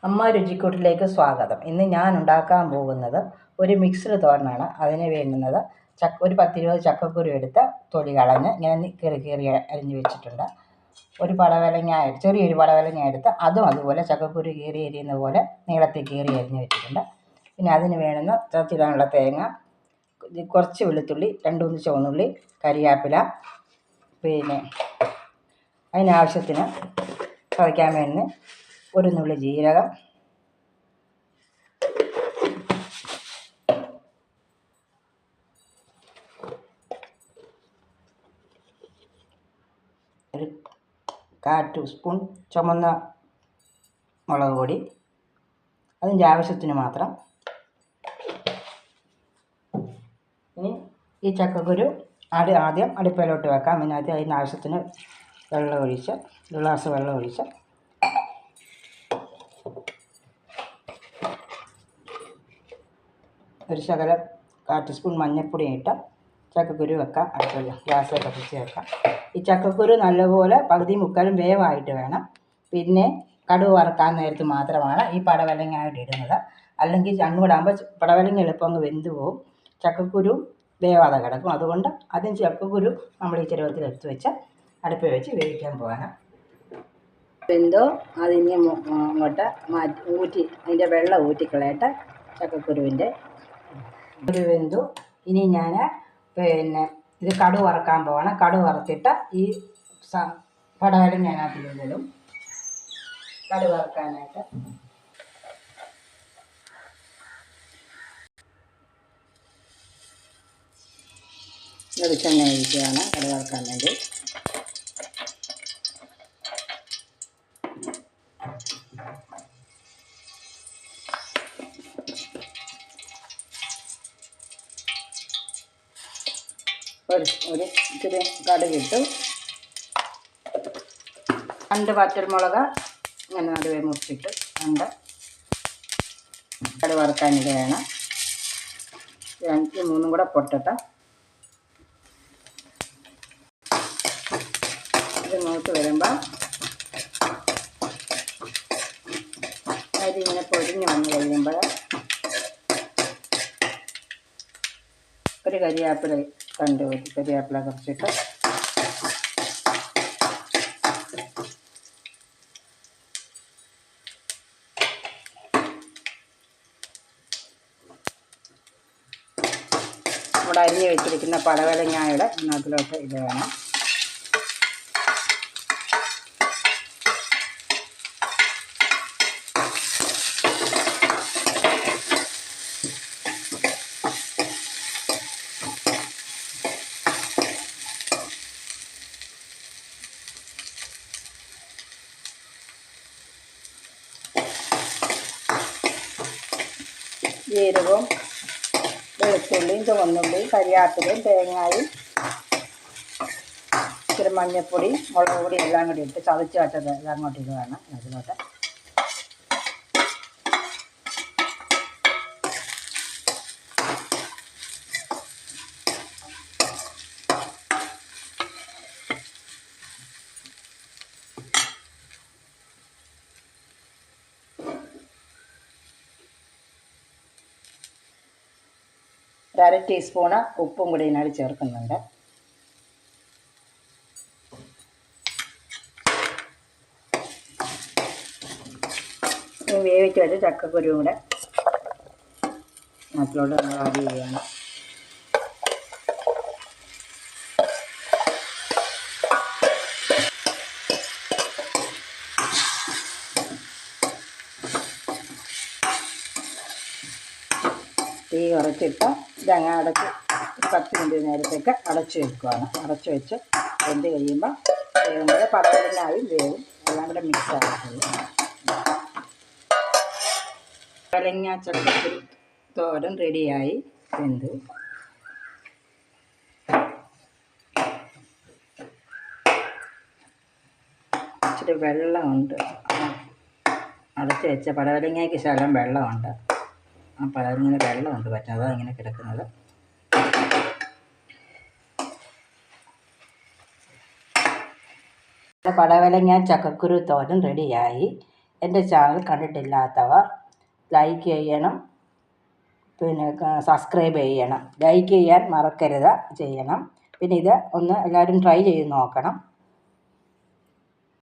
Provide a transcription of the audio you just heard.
അമ്മ രുചിക്കൂട്ടിലേക്ക് സ്വാഗതം. ഇന്ന് ഞാൻ ഉണ്ടാക്കാൻ പോകുന്നത് ഒരു മിക്സ്ഡ് തോരനാണ്. അതിന് വേണ്ടുന്നത് ഒരു 10-20 ചക്കക്കുരു എടുത്ത് തൊലി കളഞ്ഞ് ഇങ്ങനെ കീറി അരിഞ്ഞ് വെച്ചിട്ടുണ്ട്. ചെറിയൊരു പടവലങ്ങ എടുത്ത് അതും അതുപോലെ ചക്കക്കുരു കീറി അരിയുന്ന പോലെ നീളത്തിൽ കീറി അരിഞ്ഞ് വെച്ചിട്ടുണ്ട്. പിന്നെ അതിന് വേണ്ടുന്ന ചതച്ചിടാനുള്ള തേങ്ങ, കുറച്ച് വെളുത്തുള്ളി, 2-3 ചുവന്നുള്ളി, കരിയാപ്പില, പിന്നെ അതിനാവശ്യത്തിന് ചതയ്ക്കാൻ വേണ്ടി ഒരു നുള്ളി ജീരകം, ഒരു 1/4 ടീസ്പൂൺ ചുമന്ന മുളക് പൊടി, അതിൻ്റെ ആവശ്യത്തിന് മാത്രം. ഇനി ഈ ചക്കക്കുരു ആദ്യം അടുപ്പിലോട്ട് വെക്കാം. പിന്നെ അതിനാവശ്യത്തിന് ഒരു ഗ്ലാസ് വെള്ളം ഒഴിച്ച് ഒരു ശകലം 1/4 ടീസ്പൂൺ മഞ്ഞൾപ്പൊടി ഇട്ട് ചക്കക്കുരു വെക്കാം. അടുപ്പിൽ ഗ്യാസ് കത്തിച്ച് വെക്കാം. ഈ ചക്കക്കുരു നല്ലപോലെ പകുതി മുക്കാലും വേവായിട്ട് വേണം. പിന്നെ കടുക് വറുക്കാൻ നേരത്ത് മാത്രമാണ് ഈ പടവലങ്ങായിട്ട് ഇടുന്നത്. അല്ലെങ്കിൽ ചണ്ണൂടാകുമ്പോൾ പടവലങ്ങ എളുപ്പം അങ്ങ് വെന്ത് പോവും, ചക്കക്കുരു വേവാതെ കിടക്കും. അതുകൊണ്ട് ആദ്യം ചക്കക്കുരു നമ്മൾ ഈ ചെരുവത്തിൽ എടുത്ത് വെച്ച് അടുപ്പിൽ വെച്ച് വേവിക്കാൻ പോകണം. വെന്തോ അതിനെ അങ്ങോട്ട് ഊറ്റി അതിൻ്റെ വെള്ളം ഊറ്റിക്കളയട്ടെ. ചക്കക്കുരുവിൻ്റെ ഒരു വെന്തു. ഇനി ഞാൻ ഇത് കടുക് വറുക്കാൻ പോകണം. കടുക് വറുത്തിട്ട് ഈ പടവലങ്ങ അതിനകത്ത് ഇടും. കടുക് വറുക്കാനായിട്ട് വെളിച്ചെണ്ണ ഒഴിക്കുകയാണ് കടുക് വറുക്കാൻ വേണ്ടി. ഒരു ഇച്ചിരി കടുകിട്ടു. 2 പച്ചമുളക് ഇങ്ങനെ നടുവേ മുറിച്ചിട്ട് 2 കടുക് വറുക്കാനിടയാണ്. 3 കൂടെ പൊട്ടട്ടെ. ഇത് മൂത്ത് വരുമ്പോൾ അതിങ്ങനെ പൊരിഞ്ഞ് വന്ന് കഴിയുമ്പോൾ ഒരു കരിയാപ്പില കരിയാപ്പില കുറച്ചിട്ട് ഇവിടെ അരിഞ്ഞ് വെച്ചിരിക്കുന്ന പടവലങ്ങായുടെ അതിലോട്ട് ഇത് വേണം. ജീരകവും വെളുത്തുള്ളിയും ചുവന്നുള്ളിയും കരിയാപ്പിലയും തേങ്ങയും ഇച്ചിരി മഞ്ഞൾപ്പൊടി മുളക് പൊടി എല്ലാം കൂടി ഇട്ട് ചതച്ച് വെച്ചത് എല്ലാം അങ്ങോട്ട് ഇടുകയാണ് അതിലോട്ട്. ഒരു 1/2 ടീസ്പൂണ് ഉപ്പും കൂടി ഇതിനകത്ത് ചേർക്കുന്നുണ്ട്. വേവിച്ച് വെച്ച് ചക്കക്കുരുവും കൂടെ അതിലോട്ട് നമ്മൾ ആഡ് ചെയ്യുകയാണ്. തീ കുറച്ചിട്ട് ഇതങ്ങ് അടച്ച് 10 മിനിറ്റ് നേരത്തേക്ക് അടച്ച് വെക്കുകയാണ്. അടച്ച് വെച്ച് വെന്ത് കഴിയുമ്പോൾ പടവലങ്ങായും വേവും എല്ലാം കൂടെ മിക്സ് ആക്കുന്നത്. പടവലങ്ങ ചക്കക്കുരു തോരൻ റെഡിയായി വെന്തു. ഇച്ചിരി വെള്ളമുണ്ട്, അടച്ച് വെച്ച പടവലങ്ങയ്ക്ക് ശകലം വെള്ളമുണ്ട്. അപ്പോൾ അതിങ്ങനെ വെള്ളമുണ്ട് പറ്റുന്നത്, അതാണ് ഇങ്ങനെ കിടക്കുന്നത്. പടവലങ്ങ ചക്കക്കുരു തോരൻ റെഡിയായി. എൻ്റെ ചാനൽ കണ്ടിട്ടില്ലാത്തവർ ലൈക്ക് ചെയ്യണം, പിന്നെ സബ്സ്ക്രൈബ് ചെയ്യണം. ലൈക്ക് ചെയ്യാൻ മറക്കരുത്, ചെയ്യണം. പിന്നെ ഇത് ഒന്ന് എല്ലാവരും ട്രൈ ചെയ്ത് നോക്കണം.